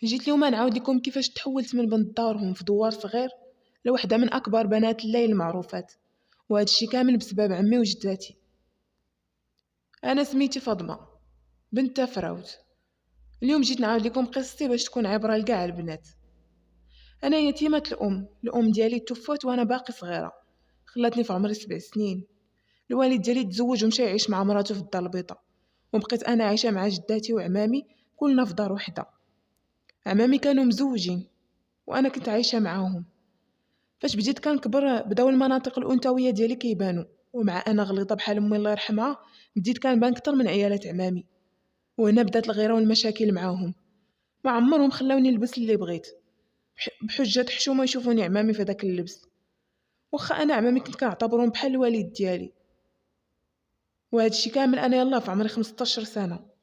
جيت اليوم نعاود لكم كيفاش تحولت من بنت دارهم في دوار صغير لوحدة من أكبر بنات الليل المعروفات، وهذا الشي كامل بسبب عمي وجداتي. أنا سميتي فاطمة بنت فراوت. اليوم جيت نعاود لكم قصتي باش تكون عبرة لكاع البنات. أنا يتيمة الأم ديالي توفات وأنا باقي صغيرة، خلاتني في عمري 7 سنين. الوالد ديالي تزوج ومشى يعيش مع مراته في الدار البيضاء، وبقيت أنا عايشة مع جداتي وعمامي كلنا في دار وحدة. عمامي كانوا مزوجين وأنا كنت عايشة معاهم. فاش بديت كنكبر بداو المناطق الأنثوية ديالي كيبانوا، ومع أنا غليظة بحال أمي الله يرحمها بديت كنبان أكثر من عيالات عمامي، وهنا بدات الغيرة والمشاكل معاهم. ما عمرهم خلاوني نلبس اللي بغيت بحجة حشومة يشوفوني عمامي في داك اللبس، واخا أنا عمامي كنت كنعتبرهم بحال الوالد ديالي. وهذا الشيء كامل أنا يلاه في عمري 15 سنة.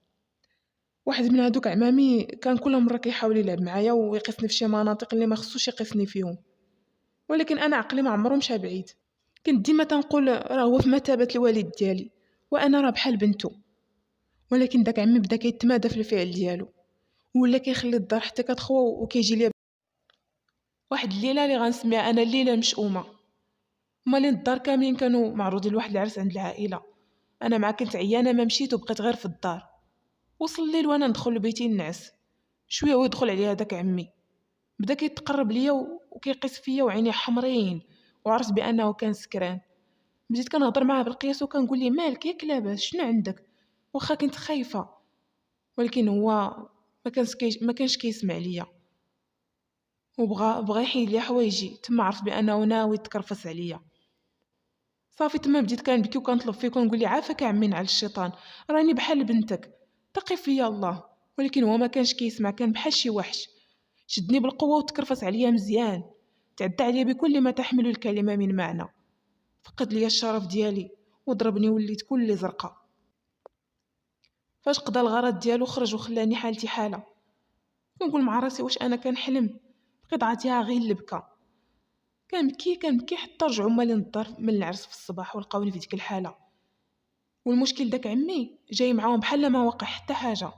واحد من هادوك عمامي كان كل مرة كيحاول يلعب معايا ويقيسني في شي مناطق اللي ما خصوش يقيسني فيهم، ولكن انا عقلي ما عمرو مشى بعيد. كنت ديما تنقول راه هو في مثابه الوالد ديالي وانا راه بحال بنته. ولكن داك عمي بدا كيتمادى في الفعل ديالو، ولا كيخلي الدار حتى كتخوى وكيجي ليا واحد الليله اللي غنسميها انا الليله المشؤومه. مالين الدار كاملين كانوا معروضين لواحد العرس عند العائله، انا مع كنت عيانه ما مشيت وبقيت غير في الدار. وصل الليل وانا ندخل لبيتي نعس شويه ويدخل عليا داك عمي، بدا كيتقرب ليا وكيقيس فيا وعينيه حمرين، وعرفت بانه كان سكران. بديت كنهضر معاه بالقياس وكنقول ليه مالك ياك لاباس شنو عندك، واخا كنت خايفه. ولكن هو ما كانش كيسمع ليا، وبغى يحيد لي حوايجي. تما عرفت بانه ناوي يتكرفس عليا. صافي تما بديت كنبكي وكنطلب فيه ونقول لي عافاك عمين على الشيطان، راني بحال بنتك، تقي فيا الله. ولكن هو ما كانش كيسمع، كان بحال شي وحش. شدني بالقوه وتكرفس عليا مزيان، تعدى عليا بكل ما تحمل الكلمه من معنى. فقد لي الشرف ديالي وضربني وليت كل زرقاء. فاش قضى الغرض ديالو خرج وخلاني حالتي حاله. كنقول مع راسي واش انا كنحلم؟ بقيت عاطيها غير البكا. كنبكي حتى رجعوا مالين الدار من العرس في الصباح ولقاوني في ديك الحاله. والمشكل داك عمي جاي معاهم بحال ما واقع حتى حاجه.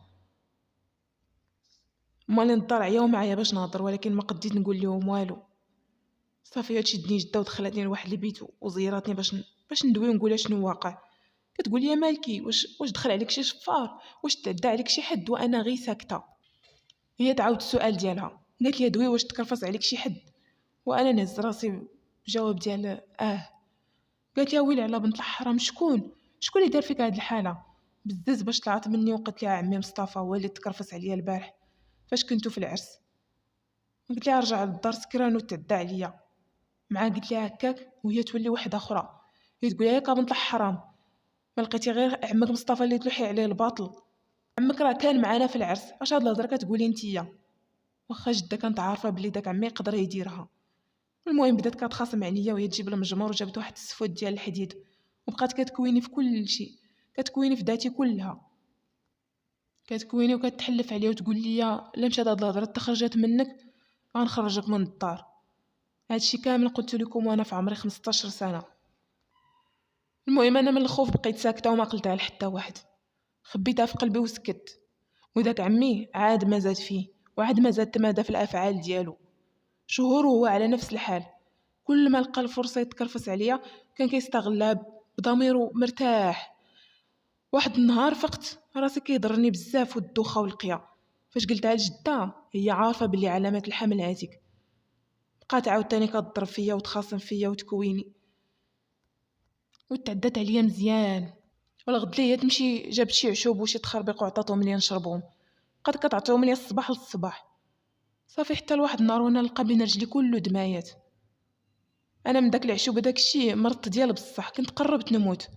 مالين الدار عياو معايا باش نهضر، ولكن ما قديت نقول لهم والو. صافي شدني جده ودخلتني لواحد البيت وزيراتني باش ندوي ونقولها شنو واقع. كتقول لي مالكي، واش دخل عليك شي شفار، واش تعدى عليك شي حد؟ وانا غير ساكته. هي تعاود السؤال ديالها، قالت لي دوي واش تكرفص عليك شي حد؟ وانا نهز راسي بجواب ديال قالت لي ويلي على بنت الحرام، شكون اللي دار فيك هاد الحاله؟ بزز باش طلعت مني وقلت لها عمي مصطفى هو اللي تكرفص عليا البارح فاش كنتو في العرس. قلت لها رجع للدار سكران وتعدى عليا معاه. قلت لها هكاك وهي تولي واحده اخرى، هي تقول ياك بنت الحرام، ما لقيتي غير عمك مصطفى اللي تلوحي عليه الباطل؟ عمك راه كان معانا في العرس، اش هاد الهضره كتقولي نتيا؟ واخا جده كانت عارفه بلي داك عمي يقدر يديرها. المهم بدات كتخاصم عليا وهي تجيب المجمر وجابت واحد السفوت ديال الحديد وبقات كتكويني في كل شيء، كتكويني في ذاتي كلها، كتكويني وكتحلف عليا وتقول لي لا مشات هاد الهضره تخرجت منك غنخرجك من الدار. هادشي كامل قلت لكم وانا في عمري 15 سنه. المهم انا من الخوف بقيت ساكته وما قلتها لحتى واحد، خبيتها في قلبي وسكت. وداك عمي عاد ما زاد فيه، وعاد ما زاد تمادى في الافعال ديالو. شهور وهو على نفس الحال، كل ما لقى الفرصه يتكرفس عليا كان كيستغلها بضميره مرتاح. واحد النهار فقت راسي كيضرني بزاف والدوخه والقيا. فاش قلتها لجده هي عارفه باللي علامات الحمل هاتيك. بقات عاوتاني كتضرب فيا وتخاصم فيا وتكويني وتعدات عليا مزيان. والغد ليا تمشي جابت شي عشوب وشي تخربيق وعطاتهم ليا نشربهم، بقات كتعطيهم ليا الصباح للصباح. صافي حتى لواحد النهار وانا نلقى بين رجلي كله دمايات. انا من داك العشوب داك الشيء مرضت ديال بصح، كنت قربت نموت.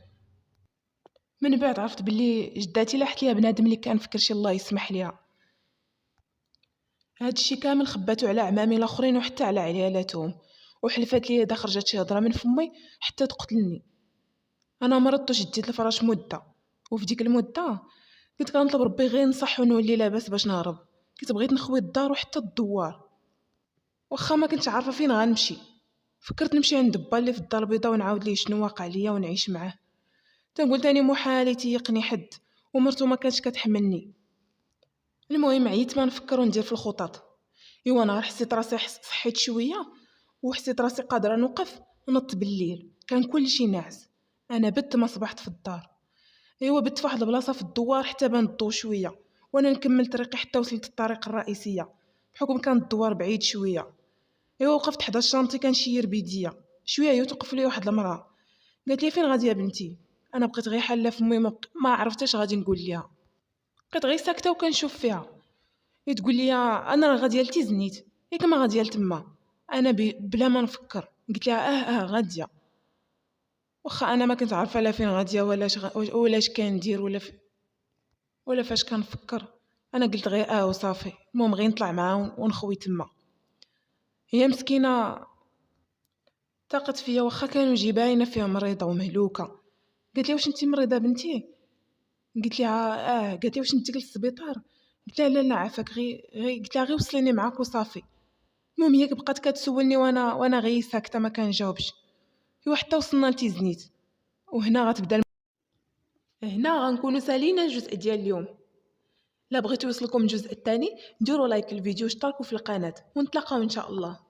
من بعد عرفت باللي جداتي لاحت ليها بنادم اللي كان فكر شي الله يسمح ليها. هاد الشيء كامل خباتو على عمامي الاخرين وحتى على عيالاتهم، وحلفات لي اذا خرجت شي هضره من فمي حتى تقتلني. انا مرضت وشديت الفراش مده، وفي ديك المده كنت كنطلب ربي غير نصح ونولي لاباس باش نهرب. كنت بغيت نخوي الدار وحتى الدوار، واخا ما كنتش عارفه فين غنمشي. فكرت نمشي عند با اللي في الدار البيضاء ونعاود ليه شنو واقع ليا ونعيش معاه. تنقول تاني محال يتيقني حد، ومرتو ما كانتش كتحملني. المهم عييت ما نفكر وندير في الخطط. ايوا نهار حسيت راسي صحيت شويه وحسيت راسي قادره نوقف ونط بالليل، كان كلشي ناعس. انا بت ما صبحت في الدار. ايوا بت فواحد البلاصه في الدوار حتى بان الضو شويه، وانا نكمل طريقي حتى وصلت الطريق الرئيسيه بحكم كان الدوار بعيد شويه. ايوا وقفت حدا الشانطي كنشير بيديا شويه، توقف لي واحد المراه قالت لي فين غاديه بنتي. انا بقيت غير حاله فمي، ما عرفتش غادي نقول ليها. بقيت غير ساكته وكنشوف فيها. هي تقول لي انا راه غاديه لتيزنيت. ياك ما غاديه لتما. انا بلا ما نفكر قلت لها غاديه. واخا انا ما كنت عارفه لا فين غاديه ولا اش كندير ولا فاش كنفكر. انا قلت غير وصافي. المهم غير نطلع معاها ونخوي تما. هي مسكينه ثقت فيا واخا كانوا جي باينه فيها مريضه ومهلوكه. قالت لي واش انت مريضه بنتي؟ قلت لها قالت لي واش نديك للسبيطار؟ قلت لها لا لا عافاك، غير قلت لها غير وصليني معاك وصافي. المهم هي بقات كتسولني وانا غير ساكته ما كنجاوبش. ايوا حتى وصلنا لتيزنيت، وهنا غتبدا هنا غنكونوا سالينا الجزء ديال اليوم. لا بغيتو يوصلكم الجزء الثاني ديروا لايك للفيديو واشتركوا في القناه ونتلاقاو ان شاء الله.